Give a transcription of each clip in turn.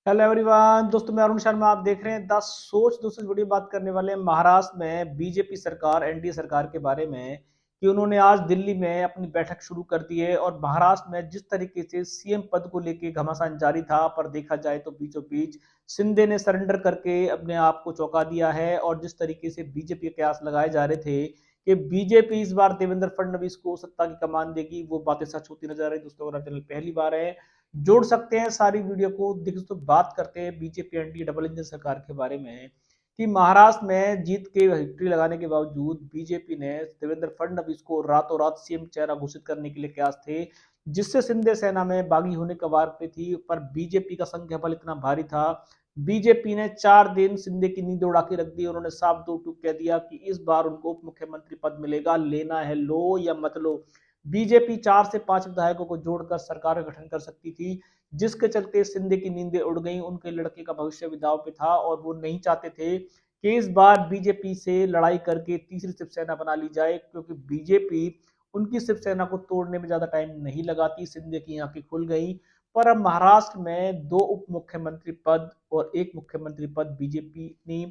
Hello everyone दोस्तों, मैं अरुण शर्मा। आप देख रहे हैं द सोच। दोस्तों वीडियो बात करने वाले हैं महाराष्ट्र में बीजेपी सरकार एनडीए सरकार के बारे में कि उन्होंने आज दिल्ली में अपनी बैठक शुरू कर दी है। और महाराष्ट्र में जिस तरीके से सीएम पद को लेकर घमासान जारी था, पर देखा जाए तो बीचों बीच शिंदे ने सरेंडर करके अपने आप को चौंका दिया है। और जिस तरीके से बीजेपी के कयास लगाए जा रहे थे कि बीजेपी इस बार देवेंद्र फडणवीस को सत्ता की कमान देगी, वो बातें सच होती नजर आ रही। दोस्तों अगर चैनल पहली बार है, जोड़ सकते हैं सारी वीडियो को। देखिए तो बात करते हैं बीजेपी एनडीए डबल इंजन सरकार के बारे में कि महाराष्ट्र में जीत के विक्ट्री लगाने के बावजूद बीजेपी ने देवेंद्र फडणवीस को रातों रात सीएम चेहरा घोषित करने के लिए कयास थे, जिससे शिंदे सेना में बागी होने का वार पे थी। पर बीजेपी का संख्या बल इतना भारी था, बीजेपी ने 4 दिन शिंदे की नींद उड़ा के रख दी। उन्होंने साफ दो टूक कह दिया कि इस बार उनको उप मुख्यमंत्री पद मिलेगा, लेना है लो या मत लो। बीजेपी 4 से 5 विधायकों को जोड़कर सरकार का गठन कर सकती थी, जिसके चलते शिंदे की नींदें उड़ गई। उनके लड़के का भविष्य भी दांव पे था और वो नहीं चाहते थे कि इस बार बीजेपी से लड़ाई करके तीसरी शिवसेना बना ली जाए, क्योंकि बीजेपी उनकी शिवसेना को तोड़ने में ज्यादा टाइम नहीं लगाती। शिंदे की आंखें खुल गई। पर अब महाराष्ट्र में 2 उप मुख्यमंत्री पद और 1 मुख्यमंत्री पद बीजेपी ने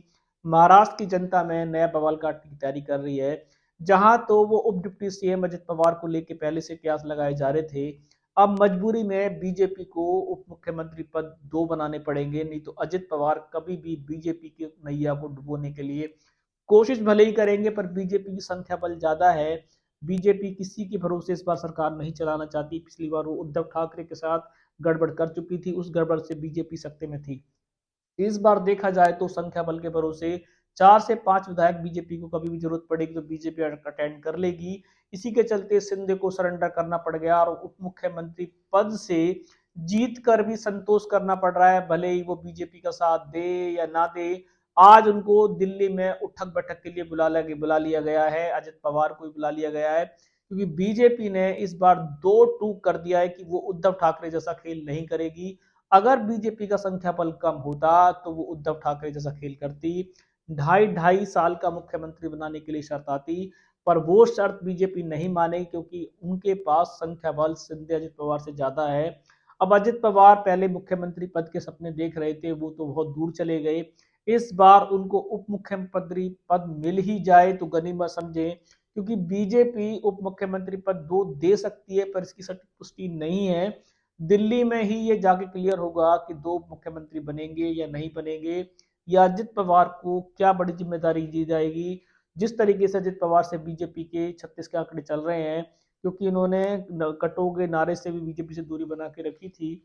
महाराष्ट्र की जनता में नया बवाल काटने की तैयारी कर रही है। जहां तो वो उप डिप्टी सीएम अजित पवार को लेकर पहले से कयास लगाए जा रहे थे, अब मजबूरी में बीजेपी को उप मुख्यमंत्री पद 2 बनाने पड़ेंगे, नहीं तो अजित पवार कभी भी बीजेपी की नैया को डुबोने के लिए कोशिश भले ही करेंगे। पर बीजेपी की संख्या बल ज्यादा है। बीजेपी किसी के भरोसे इस बार सरकार नहीं चलाना चाहती। पिछली बार वो उद्धव ठाकरे के साथ गड़बड़ कर चुकी थी, उस गड़बड़ से बीजेपी सत्ते में थी। इस बार देखा जाए तो संख्या बल के भरोसे 4 से 5 विधायक बीजेपी को कभी भी जरूरत पड़ेगी तो बीजेपी अटेंड कर लेगी। इसी के चलते सिंधे को सरेंडर करना पड़ गया और उप मुख्यमंत्री पद से जीत कर भी संतोष करना पड़ रहा है, भले ही वो बीजेपी का साथ दे या ना दे। आज उनको दिल्ली में उठक बैठक के लिए बुला लिया गया है, अजित पवार को भी बुला लिया गया है, क्योंकि बीजेपी ने इस बार 2 टूक कर दिया है कि वो उद्धव ठाकरे जैसा खेल नहीं करेगी। अगर बीजेपी का संख्या बल कम होता तो वो उद्धव ठाकरे जैसा खेल करती, 2.5 2.5 साल का मुख्यमंत्री बनाने के लिए शर्त आती। पर वो शर्त बीजेपी नहीं मानेगी, क्योंकि उनके पास संख्या बल शिंदे अजित पवार से ज्यादा है। अब अजित पवार पहले मुख्यमंत्री पद के सपने देख रहे थे, वो तो बहुत दूर चले गए। इस बार उनको उप मुख्यमंत्री पद मिल ही जाए तो गनीमत समझे, क्योंकि बीजेपी उप मुख्यमंत्री पद 2 दे सकती है, पर इसकी सटीक पुष्टि नहीं है। दिल्ली में ही ये जाके क्लियर होगा कि 2 मुख्यमंत्री बनेंगे या नहीं बनेंगे, या अजित पवार को क्या बड़ी जिम्मेदारी दी जाएगी। जिस तरीके से अजित पवार से बीजेपी के 36 के आंकड़े चल रहे हैं, क्योंकि इन्होंने कटोगे नारे से भी बीजेपी से दूरी बना के रखी थी,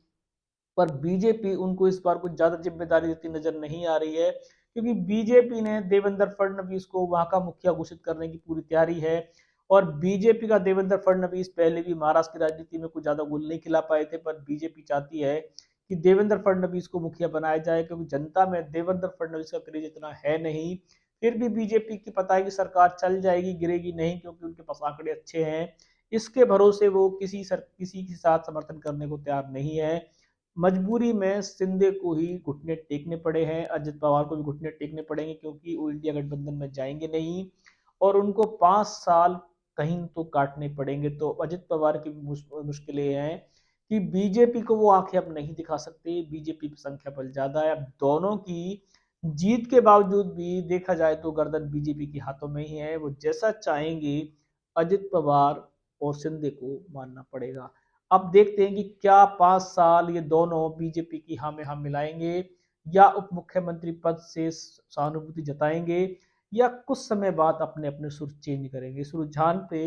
पर बीजेपी उनको इस बार कुछ ज्यादा जिम्मेदारी देती नजर नहीं आ रही है, क्योंकि बीजेपी ने देवेंद्र फडणवीस को वहां का मुखिया घोषित करने की पूरी तैयारी है। और बीजेपी का देवेंद्र फडणवीस पहले भी महाराष्ट्र की राजनीति में कुछ ज्यादा गुल नहीं खिला पाए थे, पर बीजेपी चाहती है कि देवेंद्र फडणवीस को मुखिया बनाया जाए, क्योंकि जनता में देवेंद्र फडणवीस का क्रेज इतना है नहीं। फिर भी बीजेपी की पता है कि सरकार चल जाएगी, गिरेगी नहीं, क्योंकि उनके पास आंकड़े अच्छे हैं। इसके भरोसे वो किसी के साथ समर्थन करने को तैयार नहीं है। मजबूरी में शिंदे को ही घुटने टेकने पड़े हैं, अजित पवार को भी घुटने टेकने पड़ेंगे, क्योंकि वो इंडिया गठबंधन में जाएंगे नहीं और उनको 5 साल कहीं तो काटने पड़ेंगे। तो अजित पवार की भी मुश्किलें हैं कि बीजेपी को वो आंखें अब नहीं दिखा सकते। बीजेपी की संख्या बल ज्यादा है। अब दोनों की जीत के बावजूद भी देखा जाए तो गर्दन बीजेपी के हाथों में ही है। वो जैसा चाहेंगे अजित पवार और शिंदे को मानना पड़ेगा। अब देखते हैं कि क्या 5 साल ये दोनों बीजेपी की हाँ में हाँ मिलाएंगे, या उप मुख्यमंत्री पद से सहानुभूति जताएंगे, या कुछ समय बाद अपने अपने सुर चेंज करेंगे। इस रुझान पे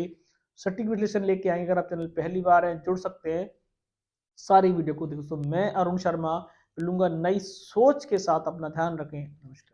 सटीक विश्लेषण लेके आएंगे। अगर आप चैनल पहली बार हैं, जुड़ सकते हैं सारी वीडियो को देखो। तो मैं अरुण शर्मा मिलूंगा नई सोच के साथ। अपना ध्यान रखें। नमस्कार।